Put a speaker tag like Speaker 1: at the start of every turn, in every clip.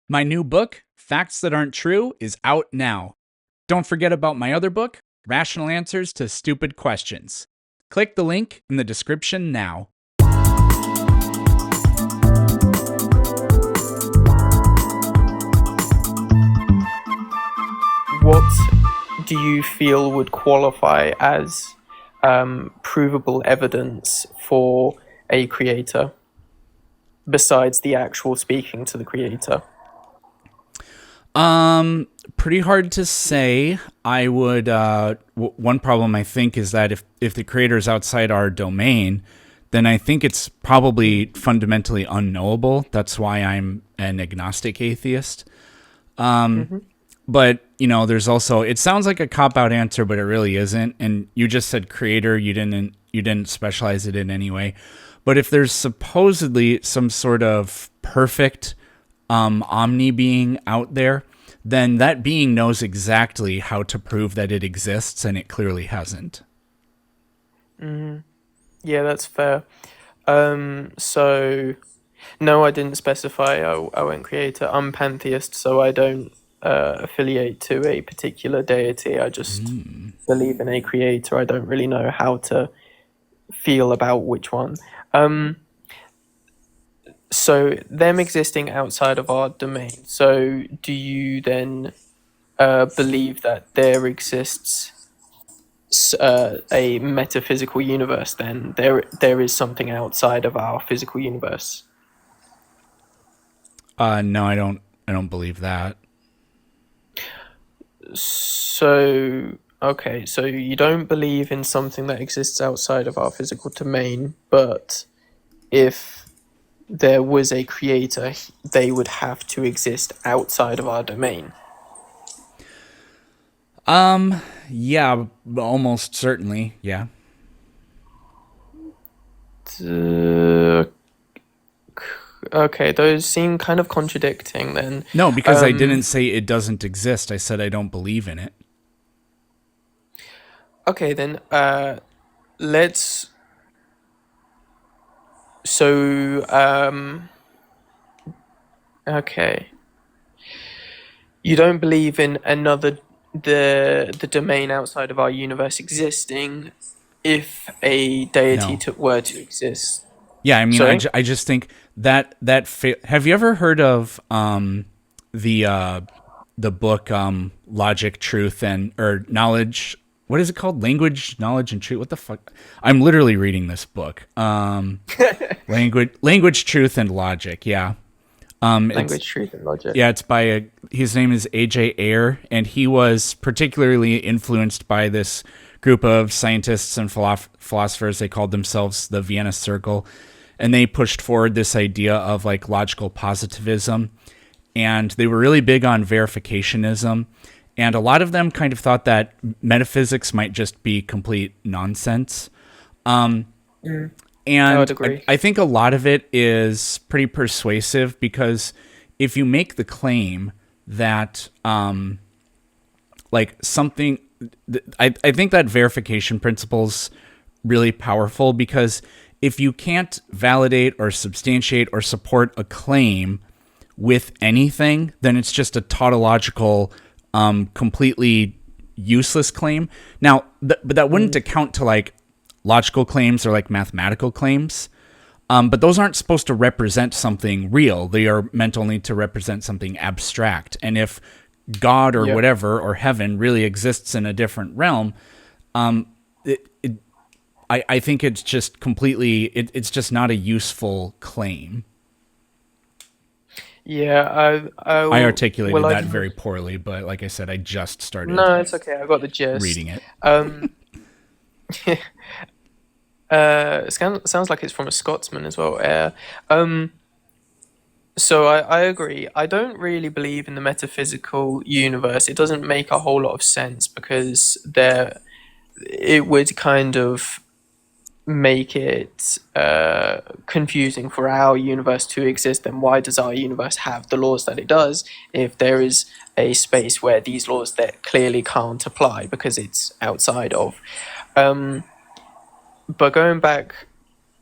Speaker 1: My new book, Facts That Aren't True, is out now. Don't forget about my other book, Rational Answers to Stupid Questions. Click the link in the description now.
Speaker 2: What do you feel would qualify as provable evidence for a creator besides the actual speaking to the creator?
Speaker 1: Pretty hard to say. I would. One problem I think is that if the creator is outside our domain, then I think it's probably fundamentally unknowable. That's why I'm an agnostic atheist.
Speaker 2: Hmm.
Speaker 1: But there's also, it sounds like a cop out answer, but it really isn't. And you just said creator. You didn't specialize it in any way. But if there's supposedly some sort of perfect omni being out there, then that being knows exactly how to prove that it exists, and it clearly hasn't.
Speaker 2: Yeah, that's fair. So no, I didn't specify. I went creator. I'm pantheist, so I don't affiliate to a particular deity. I just believe in a creator. I don't really know how to feel about which one. Um, so them existing outside of our domain. So do you then believe that there exists a metaphysical universe? Then there is something outside of our physical universe.
Speaker 1: No, I don't. I don't believe that.
Speaker 2: So okay, so you don't believe in something that exists outside of our physical domain, but if there was a creator, they would have to exist outside of our domain.
Speaker 1: Yeah, almost certainly. Yeah.
Speaker 2: Uh, okay, those seem kind of contradicting then.
Speaker 1: No, because I didn't
Speaker 2: Um,
Speaker 1: say it doesn't exist. I said I don't believe in it.
Speaker 2: okay, then let's. So, okay. You don't believe in another the domain outside of our universe existing if a deity
Speaker 1: No.
Speaker 2: were to exist.
Speaker 1: Yeah, I mean,
Speaker 2: Sorry?
Speaker 1: I just think have you ever heard of the uh, the book Logic, Truth, and or Knowledge? What is it called? Language, Knowledge, and Truth. What the fuck? I'm literally reading this book. Language, Truth, and Logic. Yeah. It's
Speaker 2: Language, truth, and logic.
Speaker 1: Yeah, it's by his name is AJ Ayer, and he was particularly influenced by this group of scientists and philosophers. They called themselves the Vienna Circle, and they pushed forward this idea of like logical positivism, and they were really big on verificationism. And a lot of them kind of thought that metaphysics might just be complete nonsense.
Speaker 2: I would
Speaker 1: And
Speaker 2: agree.
Speaker 1: I think a lot of it is pretty persuasive because if you make the claim that like something, I think that verification principle's really powerful because if you can't validate or substantiate or support a claim with anything, then it's just a tautological, completely useless claim. Now, but that wouldn't account to like logical claims or like mathematical claims. But those aren't supposed to represent something real. They are meant only to represent something abstract. And if God or
Speaker 2: Yeah.
Speaker 1: whatever or heaven really exists in a different realm, I think it's just completely, it's just not a useful claim.
Speaker 2: Yeah,
Speaker 1: I
Speaker 2: well,
Speaker 1: articulated
Speaker 2: I
Speaker 1: that
Speaker 2: don't.
Speaker 1: very poorly, but like I said, I just started
Speaker 2: No, it's okay. I got the gist.
Speaker 1: reading it.
Speaker 2: Um, sounds like it's from a Scotsman as well. So I agree. I don't really believe in the metaphysical universe. It doesn't make a whole lot of sense because it would kind of make it confusing for our universe to exist. Then why does our universe have the laws that it does if there is a space where these laws that clearly can't apply because it's outside of? Um, but going back,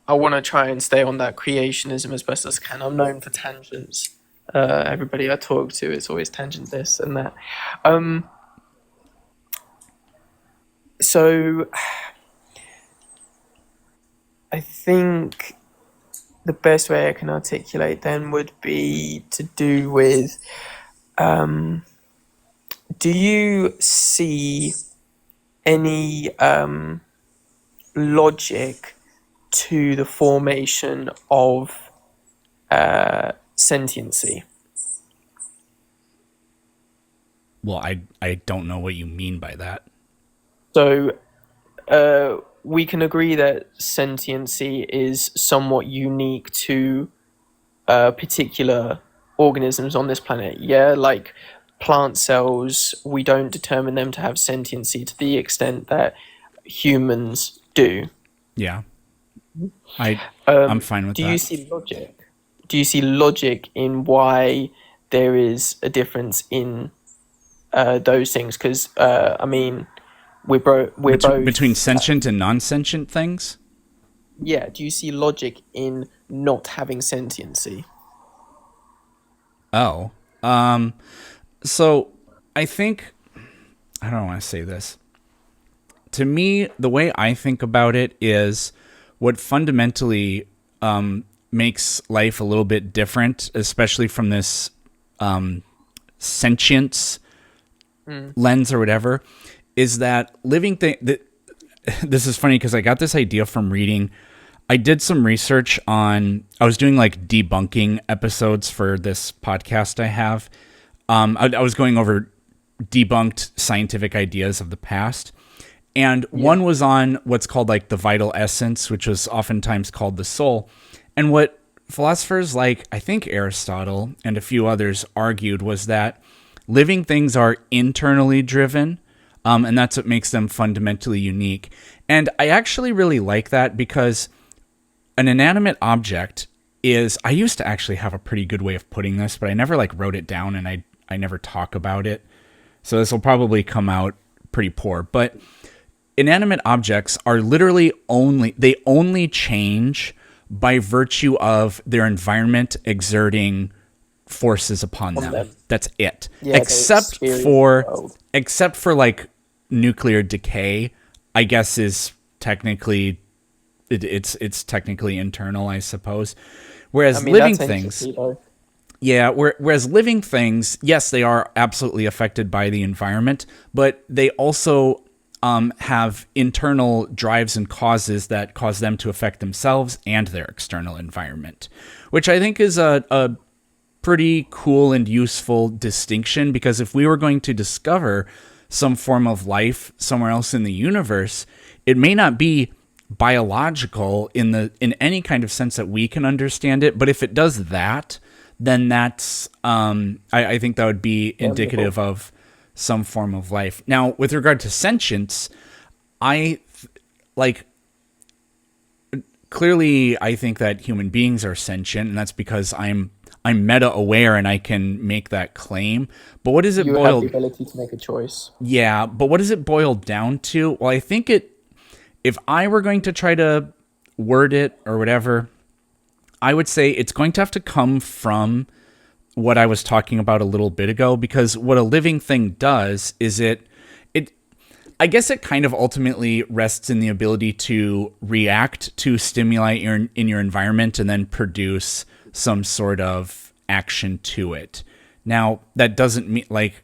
Speaker 2: I want to try and stay on that creationism as best as I can. I'm known for tangents. Everybody I talk to, it's always tangent this and that. Um, so I think the best way I can articulate then would be to do with do you see any logic to the formation of sentiency?
Speaker 1: Well, I don't know what you mean by that.
Speaker 2: So we can agree that sentiency is somewhat unique to particular organisms on this planet. Yeah, like plant cells, we don't determine them to have sentiency to the extent that humans do.
Speaker 1: Yeah, I I'm fine with
Speaker 2: Do you
Speaker 1: that.
Speaker 2: see logic? Do you see logic in why there is a difference in those things? Because I mean, we're
Speaker 1: Between
Speaker 2: both
Speaker 1: sentient and non-sentient things?
Speaker 2: yeah. Do you see logic in not having sentiency?
Speaker 1: Oh. Um so I think I don't want to say this. To me, the way I think about it is what fundamentally makes life a little bit different, especially from this sentience lens or whatever, is that living thing. This is funny because I got this idea from reading. I did some research on. I was doing like debunking episodes for this podcast I have. I was going over debunked scientific ideas of the past. And one was on what's called like the vital essence, which was oftentimes called the soul. And what philosophers like, I think Aristotle and a few others argued was that living things are internally driven, and that's what makes them fundamentally unique. And I actually really like that because an inanimate object is, I used to actually have a pretty good way of putting this, but I never like wrote it down and I never talk about it. So this will probably come out pretty poor, but inanimate objects are literally they only change by virtue of their environment exerting forces upon
Speaker 2: On
Speaker 1: them.
Speaker 2: them.
Speaker 1: That's it.
Speaker 2: Yeah, they experience the world.
Speaker 1: Except for like nuclear decay, I guess is technically it's technically internal, I suppose.
Speaker 2: I
Speaker 1: Whereas
Speaker 2: mean,
Speaker 1: living
Speaker 2: that's
Speaker 1: things,
Speaker 2: entropy, though.
Speaker 1: yeah, whereas living things, yes, they are absolutely affected by the environment, but they also have internal drives and causes that cause them to affect themselves and their external environment, which I think is a pretty cool and useful distinction, because if we were going to discover some form of life somewhere else in the universe, it may not be biological in any kind of sense that we can understand it, but if it does that, then that's I think that would be indicative
Speaker 2: Wonderful.
Speaker 1: of some form of life. Now, with regard to sentience, I like clearly I think that human beings are sentient, and that's because I'm meta aware and I can make that claim. But what is it
Speaker 2: You have the
Speaker 1: boiled?
Speaker 2: ability to make a choice.
Speaker 1: Yeah, but what does it boil down to? Well, I think if I were going to try to word it or whatever, I would say it's going to have to come from what I was talking about a little bit ago, because what a living thing does is it I guess it kind of ultimately rests in the ability to react to stimuli in your environment and then produce some sort of action to it. Now, that doesn't mean like,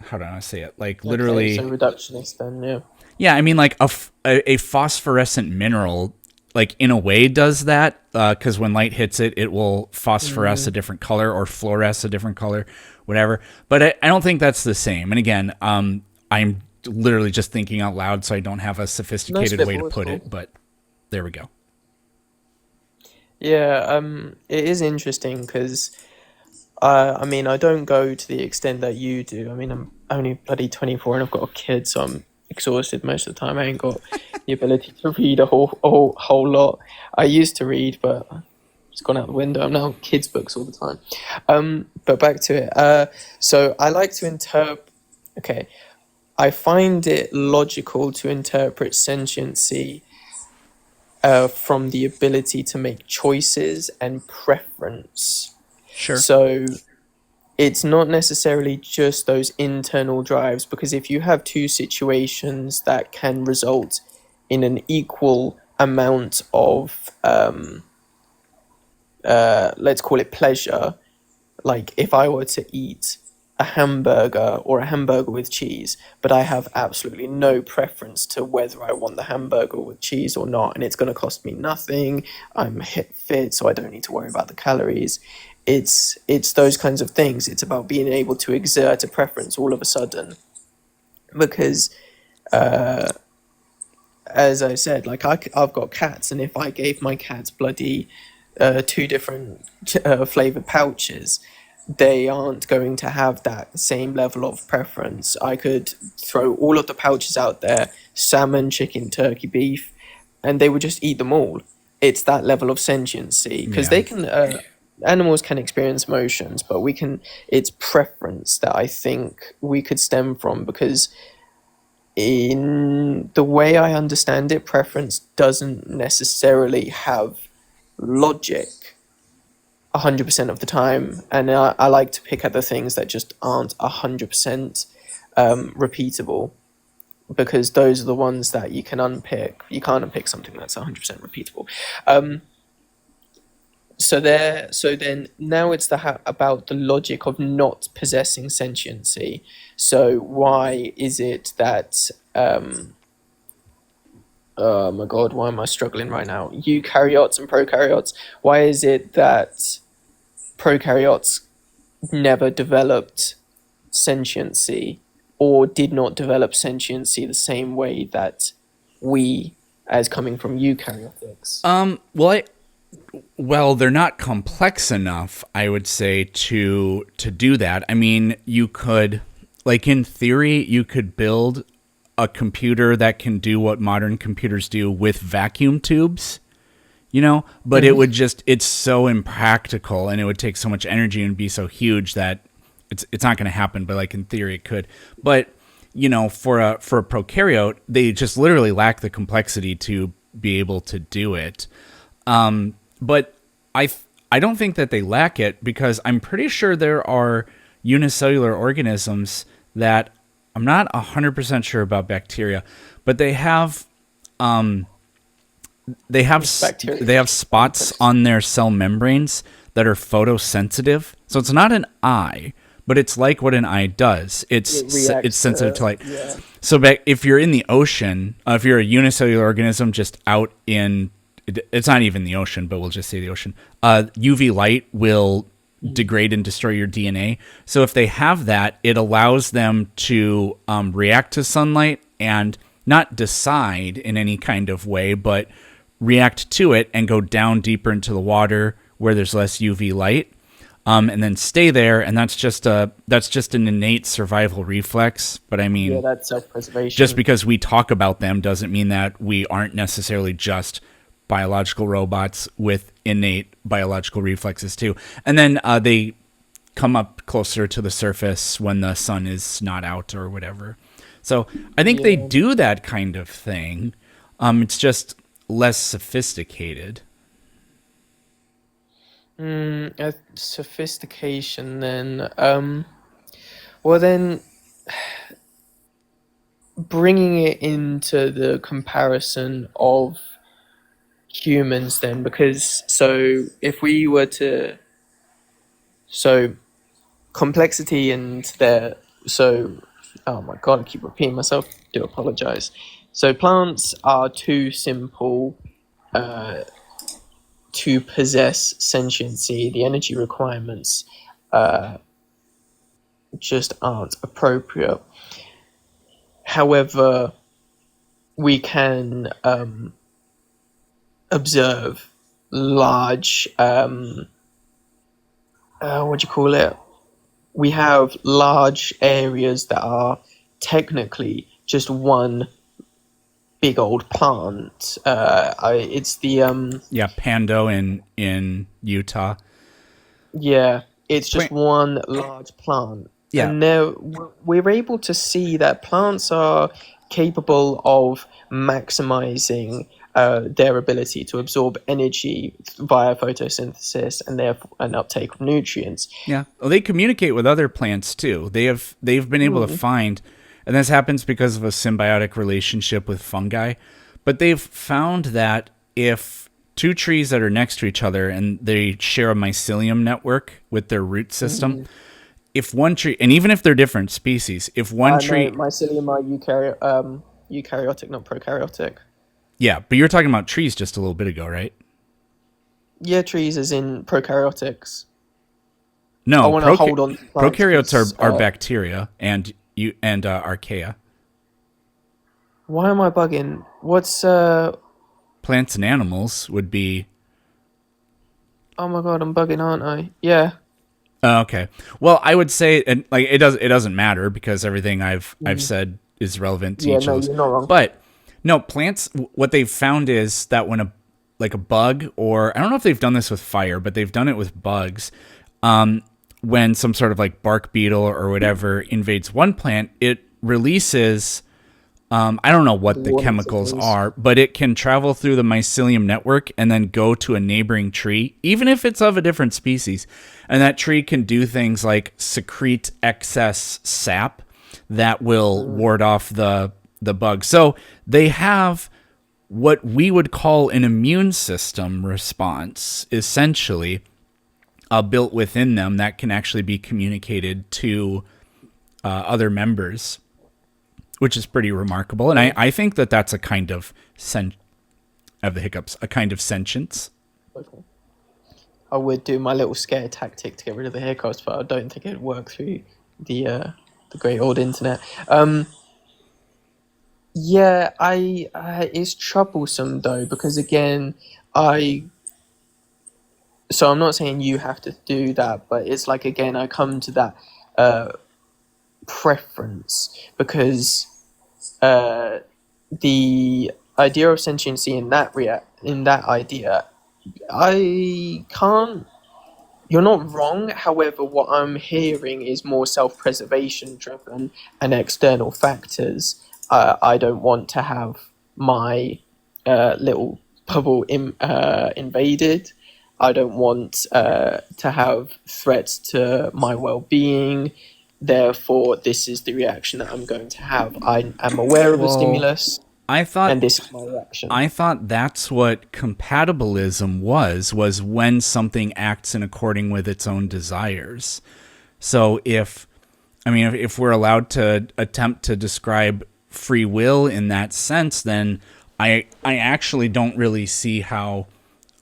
Speaker 1: how do I say it? Like
Speaker 2: Okay, so
Speaker 1: literally,
Speaker 2: reductionist then, yeah.
Speaker 1: yeah, I mean like a phosphorescent mineral, like in a way does that, because when light hits it, it will phosphoresce a different color or fluoresce a different color, whatever. But I don't think that's the same. And again, I'm literally just thinking out loud, so I don't have a
Speaker 2: No
Speaker 1: sophisticated way to
Speaker 2: spitball at
Speaker 1: put
Speaker 2: all.
Speaker 1: it. But there we go.
Speaker 2: Yeah, it is interesting because I mean, I don't go to the extent that you do. I mean, I'm only bloody 24 and I've got a kid, so I'm exhausted most of the time. I ain't got the ability to read a whole lot. I used to read, but it's gone out the window. I'm now kids' books all the time. But back to it. So I like to interpret. Okay, I find it logical to interpret sentiency from the ability to make choices and preference.
Speaker 1: Sure.
Speaker 2: So it's not necessarily just those internal drives, because if you have two situations that can result in an equal amount of let's call it pleasure, like if I were to eat a hamburger or a hamburger with cheese, but I have absolutely no preference to whether I want the hamburger with cheese or not, and it's going to cost me nothing. I'm hit fit, so I don't need to worry about the calories. It's those kinds of things. It's about being able to exert a preference all of a sudden, because as I said, like I've got cats, and if I gave my cats bloody two different flavored pouches, they aren't going to have that same level of preference. I could throw all of the pouches out there, salmon, chicken, turkey, beef, and they would just eat them all. It's that level of sentiency, because
Speaker 1: Yeah.
Speaker 2: they can. Animals can experience emotions, but we can. It's preference that I think we could stem from, because in the way I understand it, preference doesn't necessarily have logic 100% of the time, and I like to pick at the things that just aren't 100% repeatable, because those are the ones that you can unpick. You can't unpick something that's 100% repeatable. So then now it's about the logic of not possessing sentiency. So why is it that oh my god, why am I struggling right now? Eukaryotes and prokaryotes. Why is it that prokaryotes never developed sentiency, or did not develop sentiency the same way that we, as coming from eukaryotics?
Speaker 1: Well, they're not complex enough, I would say, to do that. I mean, you could, like in theory, you could build a computer that can do what modern computers do with vacuum tubes, but it would just, it's so impractical, and it would take so much energy and be so huge that it's not going to happen. But like in theory it could. But for a prokaryote, they just literally lack the complexity to be able to do it. But I don't think that they lack it, because I'm pretty sure there are unicellular organisms that, I'm not 100% sure about bacteria, but they have
Speaker 2: Bacteria.
Speaker 1: they have spots on their cell membranes that are photosensitive. So it's not an eye, but it's like what an eye does.
Speaker 2: It
Speaker 1: It's
Speaker 2: reacts
Speaker 1: sensitive
Speaker 2: to,
Speaker 1: to light.
Speaker 2: yeah.
Speaker 1: So if you're in the ocean, if you're a unicellular organism just out in, it's not even the ocean, but we'll just say the ocean, UV light will degrade and destroy your DNA. So if they have that, it allows them to react to sunlight and not decide in any kind of way, but react to it and go down deeper into the water where there's less UV light, and then stay there. And that's just an innate survival reflex. But I mean,
Speaker 2: Yeah, that's self-preservation.
Speaker 1: just because we talk about them doesn't mean that we aren't necessarily just biological robots with innate biological reflexes too. And then they come up closer to the surface when the sun is not out or whatever. So I think they
Speaker 2: Yeah.
Speaker 1: do that kind of thing. It's just less sophisticated.
Speaker 2: Sophistication then. Well then, bringing it into the comparison of humans then, because so if we were to, so complexity and their, so oh my god, I keep repeating myself, do apologize. So plants are too simple to possess sentiency. The energy requirements just aren't appropriate. However, we can observe large what do you call it? We have large areas that are technically just one big old plant. It's the
Speaker 1: Yeah, Pando in Utah.
Speaker 2: yeah, it's just
Speaker 1: Plant-
Speaker 2: one large plant,
Speaker 1: Yeah.
Speaker 2: and now we're able to see that plants are capable of maximizing their ability to absorb energy via photosynthesis and therefore an uptake of nutrients.
Speaker 1: Yeah. Well, they communicate with other plants too. They've been able to find, and this happens because of a symbiotic relationship with fungi, but they've found that if two trees that are next to each other and they share a mycelium network with their root system, if one tree, and even if they're different species, if one tree,
Speaker 2: No, mycelium are eukaryotic, not prokaryotic.
Speaker 1: yeah, but you're talking about trees just a little bit ago, right?
Speaker 2: Yeah, trees as in prokaryotics. I
Speaker 1: No,
Speaker 2: want to hold on to plants
Speaker 1: prokaryotes
Speaker 2: 'cause,
Speaker 1: are bacteria and archaea.
Speaker 2: why am I bugging? What's
Speaker 1: Plants and animals would be.
Speaker 2: Oh my god, I'm bugging, aren't I? Yeah.
Speaker 1: Okay. Well, I would say, and like it doesn't matter because everything I've said is relevant to
Speaker 2: Yeah,
Speaker 1: each
Speaker 2: no,
Speaker 1: of those.
Speaker 2: you're not wrong.
Speaker 1: But no, plants. What they've found is that when a bug, or I don't know if they've done this with fire, but they've done it with bugs. When some sort of like bark beetle or whatever invades one plant, it releases. I don't know what the
Speaker 2: Warning
Speaker 1: chemicals
Speaker 2: signals.
Speaker 1: are, but it can travel through the mycelium network and then go to a neighboring tree, even if it's of a different species. And that tree can do things like secrete excess sap that will ward off the bug. So they have what we would call an immune system response, essentially, built within them that can actually be communicated to other members, which is pretty remarkable. And I think that that's a kind of I have the hiccups, a kind of sentience.
Speaker 2: Okay. I would do my little scare tactic to get rid of the hiccups, but I don't think it'd work through the great old internet. Yeah, I it's troublesome though because again, I so I'm not saying you have to do that, but it's like again I come to that preference because the idea of sentiency in that idea, I can't. You're not wrong. However, what I'm hearing is more self-preservation driven and external factors. I don't want to have my little bubble invaded. I don't want to have threats to my well-being. Therefore, this is the reaction that I'm going to have. I am aware of the
Speaker 1: Well,
Speaker 2: stimulus,
Speaker 1: I thought
Speaker 2: and this is my reaction.
Speaker 1: I thought that's what compatibilism was when something acts in according with its own desires. So if we're allowed to attempt to describe free will in that sense, then I actually don't really see how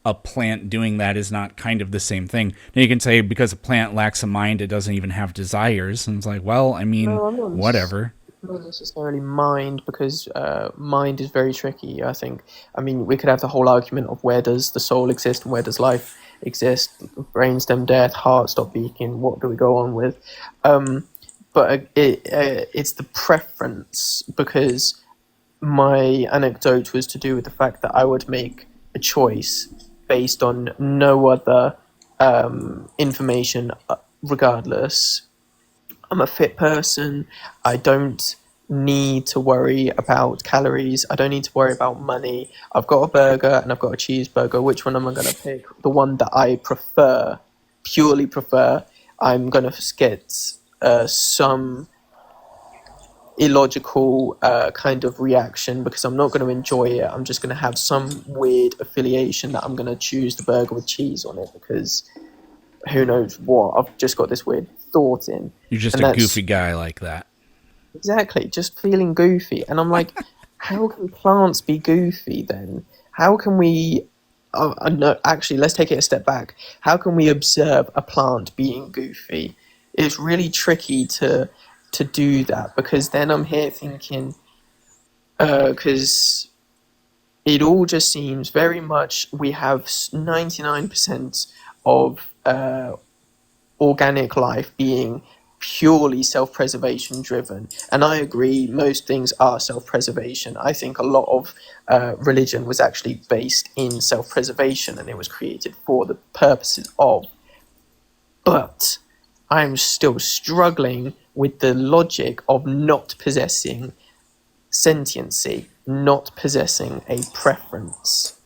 Speaker 1: a plant doing that is not kind of the same thing. Now you can say because a plant lacks a mind, it doesn't even have desires, and it's like, well, I mean,
Speaker 2: No,
Speaker 1: whatever.
Speaker 2: not necessarily mind because mind is very tricky. I mean, we could have the whole argument of where does the soul exist and where does life exist? Brainstem death, heart stop beating. What do we go on with? But it's the preference because my anecdote was to do with the fact that I would make a choice based on no other information, regardless. I'm a fit person. I don't need to worry about calories. I don't need to worry about money. I've got a burger and I've got a cheeseburger. Which one am I going to pick? The one that I prefer, purely prefer. I'm going to get some illogical kind of reaction because I'm not going to enjoy it. I'm just going to have some weird affiliation that I'm going to choose the burger with cheese on it because who knows what. I've just got this weird thought in.
Speaker 1: You're just
Speaker 2: And
Speaker 1: a
Speaker 2: that's
Speaker 1: goofy guy like that.
Speaker 2: exactly just feeling goofy. And I'm like, how can plants be goofy then? How can we? No, actually, let's take it a step back. How can we observe a plant being goofy? It's really tricky to do that because then I'm here thinking, because it all just seems very much we have 99% of organic life being purely self-preservation driven, and I agree most things are self-preservation. I think a lot of religion was actually based in self-preservation and it was created for the purposes of, but I'm still struggling with the logic of not possessing sentiency, not possessing a preference.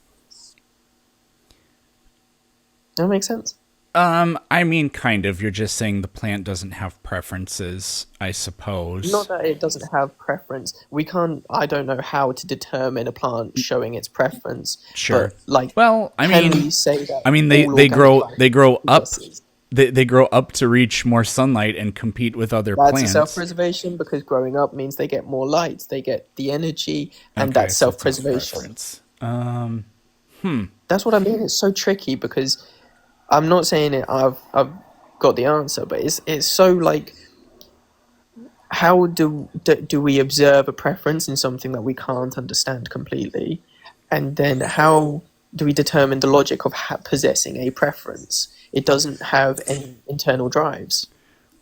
Speaker 2: Does that make sense?
Speaker 1: I mean, kind of. You're just saying the plant doesn't have preferences, I
Speaker 2: Not
Speaker 1: suppose.
Speaker 2: that it doesn't have preference. We can't. I don't know how to determine a plant showing its preference,
Speaker 1: Sure.
Speaker 2: but like,
Speaker 1: Well, I
Speaker 2: can
Speaker 1: mean,
Speaker 2: we say that
Speaker 1: I mean
Speaker 2: all organic life
Speaker 1: they grow up
Speaker 2: possesses?
Speaker 1: they grow up to reach more sunlight and compete with other
Speaker 2: That's a
Speaker 1: plants.
Speaker 2: self-preservation because growing up means they get more light, they get the energy, and
Speaker 1: Okay,
Speaker 2: that's
Speaker 1: so it's not
Speaker 2: self-preservation.
Speaker 1: preference.
Speaker 2: That's what I mean. It's so tricky because I'm not saying it. I've got the answer, but it's so like, how do we observe a preference in something that we can't understand completely, and then how do we determine the logic of possessing a preference? It doesn't have any internal drives.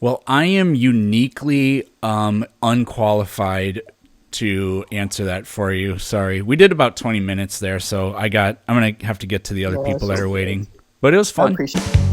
Speaker 1: Well, I am uniquely unqualified to answer that for you. Sorry. We did about 20 minutes there, so I'm going to have to get to the other
Speaker 2: No,
Speaker 1: people
Speaker 2: that's
Speaker 1: that
Speaker 2: all
Speaker 1: are
Speaker 2: good.
Speaker 1: waiting. But it was
Speaker 2: I
Speaker 1: fun.
Speaker 2: appreciate it.